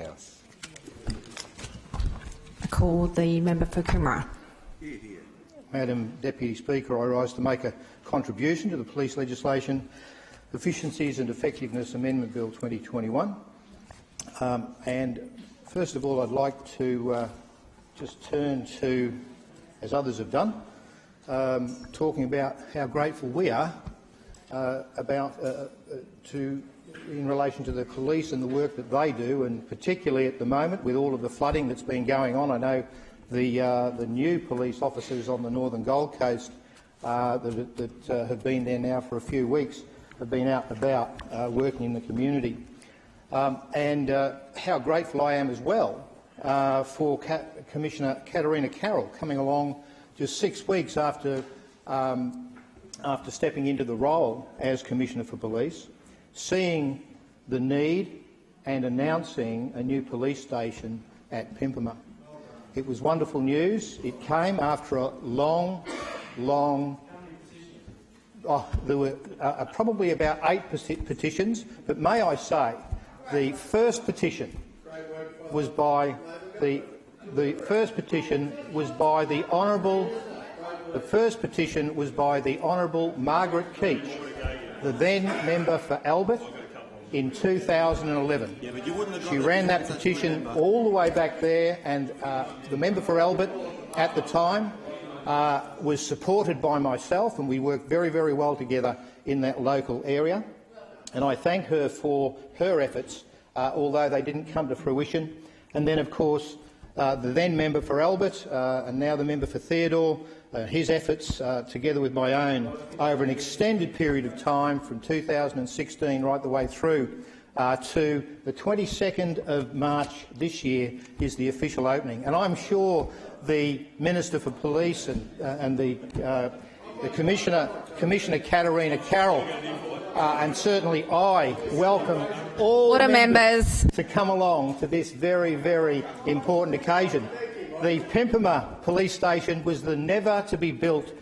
House. I call the member for Coomera. Madam Deputy Speaker, I rise to make a contribution to the Police Legislation Efficiencies and Effectiveness Amendment Bill 2021. And first of all, I'd like to just turn to, as others have done, talking about how grateful we are in relation to the police and the work that they do, and particularly at the moment with all of the flooding that's been going on. I know the new police officers on the northern Gold Coast that have been there now for a few weeks have been out and about working in the community. And how grateful I am as well for Commissioner Katarina Carroll coming along just 6 weeks after stepping into the role as Commissioner for Police, seeing the need and announcing a new police station at Pimpama. It was wonderful news. It came after a long there were probably about 8 petitions, but may I say the first petition was by the Honourable Margaret Keach, the then member for Albert, in 2011. She ran that petition all the way back there, and the member for Albert at the time was supported by myself, and we worked very, very well together in that local area. And I thank her for her efforts, although they didn't come to fruition. And then, of course, the then member for Albert and now the member for Theodore, his efforts, together with my own, over an extended period of time from 2016 right the way through to the 22nd of March this year is the official opening. And I'm sure the Minister for Police and the Commissioner Katarina Carroll and certainly I welcome all members to come along to this very, very important occasion. The Pimpama Police Station was the never-to-be-built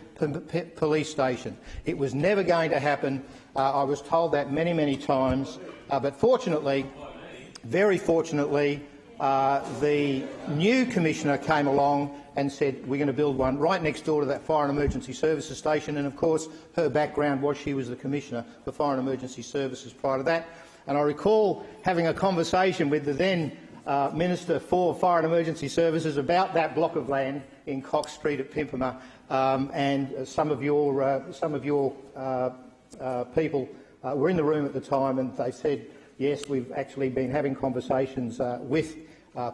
police station. It was never going to happen. I was told that many, many times. But fortunately, very fortunately, the new Commissioner came along and said, we're going to build one right next door to that Fire and Emergency Services station. And, of course, her background was she was the Commissioner for Fire and Emergency Services prior to that. And I recall having a conversation with the then Minister for Fire and Emergency Services about that block of land in Cox Street at Pimpama, and some of your people were in the room at the time, and they said, yes, we've actually been having conversations with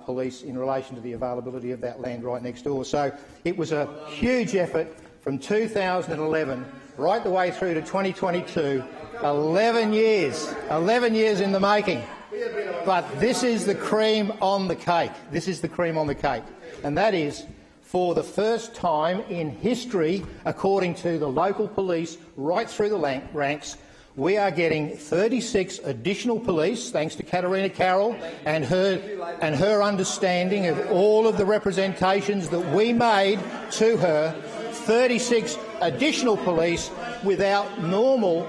police in relation to the availability of that land right next door. So it was a huge effort from 2011 right the way through to 2022, 11 years in the making. But this is the cream on the cake. This is the cream on the cake. And that is, for the first time in history, according to the local police right through the ranks, we are getting 36 additional police, thanks to Katarina Carroll and her understanding of all of the representations that we made to her, 36 additional police without normal...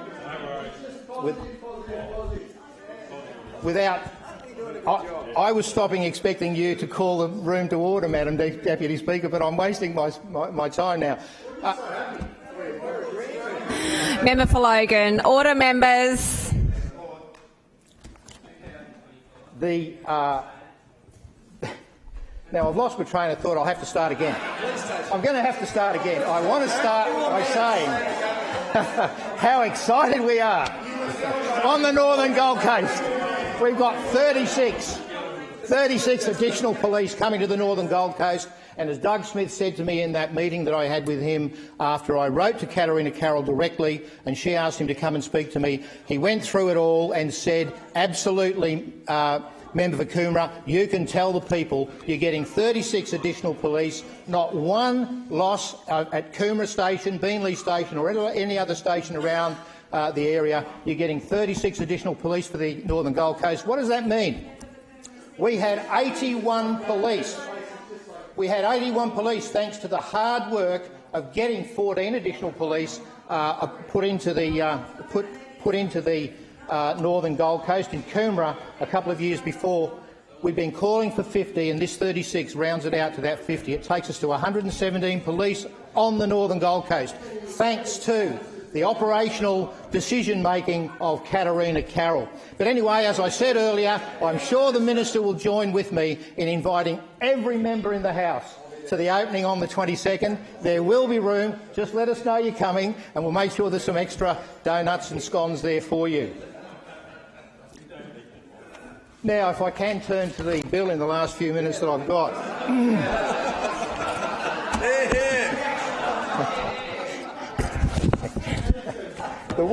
I was stopping expecting you to call the room to order, Madam Deputy Speaker, but I'm wasting my time now. Member for Logan. Order, members. Now, I've lost my train of thought. I'll have to start again. I'm going to have to start again. I want to start by saying how excited we are on the northern Gold Coast. We've got 36 additional police coming to the northern Gold Coast, and as Doug Smith said to me in that meeting that I had with him after I wrote to Katarina Carroll directly and she asked him to come and speak to me, he went through it all and said, absolutely, Member for Coomera, you can tell the people you're getting 36 additional police, not one loss at Coomera Station, Beanley Station or any other station around the area. You're getting 36 additional police for the northern Gold Coast. What does that mean? We had 81 police. We had 81 police thanks to the hard work of getting 14 additional police put into the northern Gold Coast. In Coomera a couple of years before, We've been calling for 50, and this 36 rounds it out to that 50. It takes us to 117 police on the Northern Gold Coast, thanks to the operational decision-making of Katarina Carroll. But anyway, as I said earlier, I'm sure the minister will join with me in inviting every member in the House to the opening on the 22nd. There will be room. Just let us know you're coming, and we'll make sure there's some extra donuts and scones there for you. Now, if I can turn to the bill in the last few minutes that I've got. The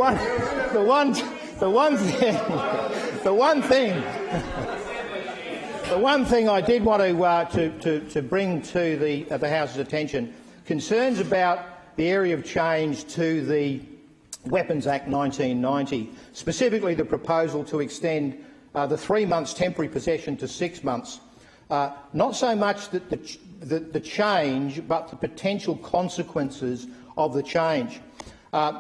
one thing I did want to bring to the House's attention concerns about the area of change to the Weapons Act 1990, specifically the proposal to extend the 3 months temporary possession to 6 months. Not so much the change, but the potential consequences of the change.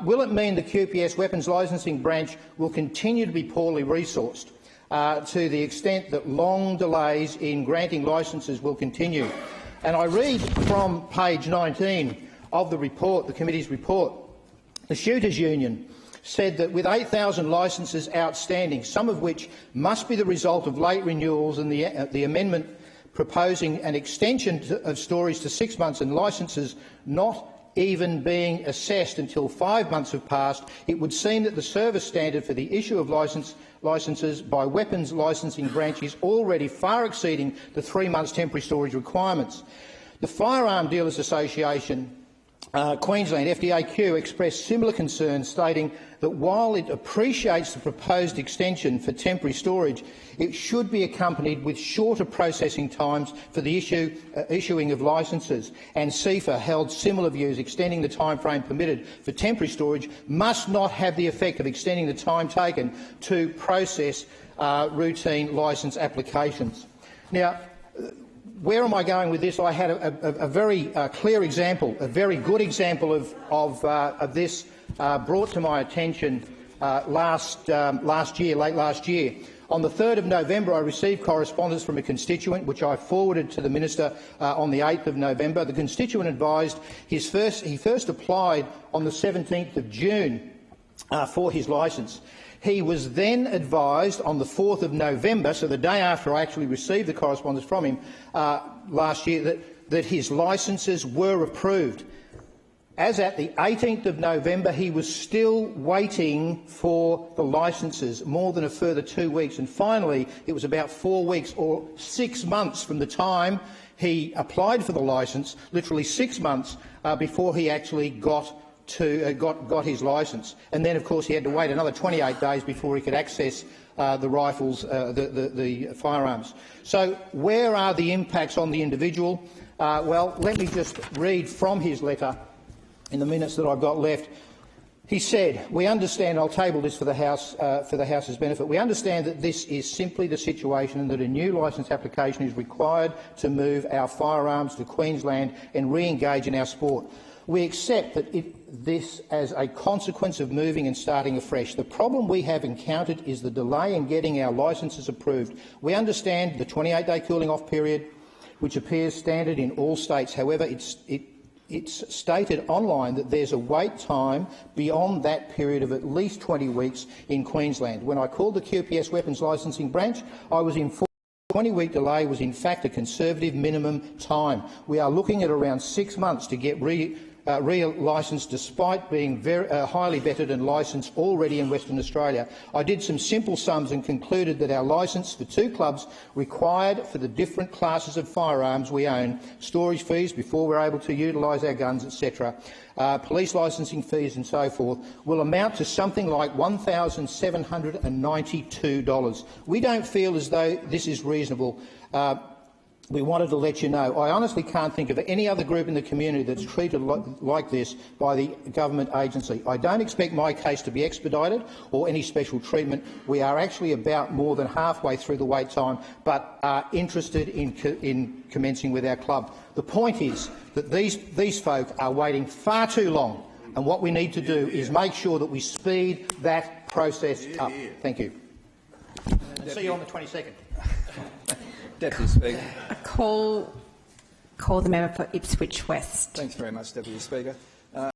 Will it mean the QPS Weapons Licensing Branch will continue to be poorly resourced to the extent that long delays in granting licences will continue? And I read from page 19 of the report, the committee's report, the Shooters Union said that with 8,000 licences outstanding, some of which must be the result of late renewals and the amendment proposing an extension of storage to 6 months and licences not even being assessed until 5 months have passed, it would seem that the service standard for the issue of licences by weapons licensing branch is already far exceeding the 3 months temporary storage requirements. The Firearm Dealers Association Queensland, FDAQ, expressed similar concerns, stating that while it appreciates the proposed extension for temporary storage, it should be accompanied with shorter processing times for the issuing of licences, and CIFA held similar views. Extending the timeframe permitted for temporary storage must not have the effect of extending the time taken to process routine licence applications. Now, where am I going with this? I had a very clear example, a very good example of this brought to my attention late last year. On the 3rd of November, I received correspondence from a constituent, which I forwarded to the minister on the 8th of November. The constituent advised he first applied on the 17th of June for his licence. He was then advised on the 4th of November, so the day after I actually received the correspondence from him last year, that his licences were approved. As at the 18th of November, he was still waiting for the licences, more than a further 2 weeks. And finally, it was about 4 weeks or 6 months from the time he applied for the licence, literally 6 months before he actually got his licence. And then, of course, he had to wait another 28 days before he could access the rifles, the firearms. So where are the impacts on the individual? Well, let me just read from his letter in the minutes that I've got left. He said, "We understand," I'll table this for the House's benefit, "we understand that this is simply the situation and that a new licence application is required to move our firearms to Queensland and re-engage in our sport. We accept that this as a consequence of moving and starting afresh. The problem we have encountered is the delay in getting our licences approved. We understand the 28-day cooling-off period, which appears standard in all states. However, it's stated online that there's a wait time beyond that period of at least 20 weeks in Queensland. When I called the QPS Weapons Licensing Branch, I was informed a 20-week delay was in fact a conservative minimum time. We are looking at around 6 months to get re-licensed despite being highly vetted and licensed already in Western Australia. I did some simple sums and concluded that our licence for 2 clubs required for the different classes of firearms we own, storage fees before we're able to utilise our guns, etc., police licensing fees and so forth, will amount to something like $1,792. We don't feel as though this is reasonable. We wanted to let you know. I honestly can't think of any other group in the community that's treated like this by the government agency. I don't expect my case to be expedited or any special treatment. We are actually about more than halfway through the wait time, but are interested in commencing with our club. The point is that these folk are waiting far too long, and what we need to do is make sure that we speed that process up. Thank you. See you on the 22nd. Deputy Speaker. Call the member for Ipswich West. Thanks very much, Deputy Speaker.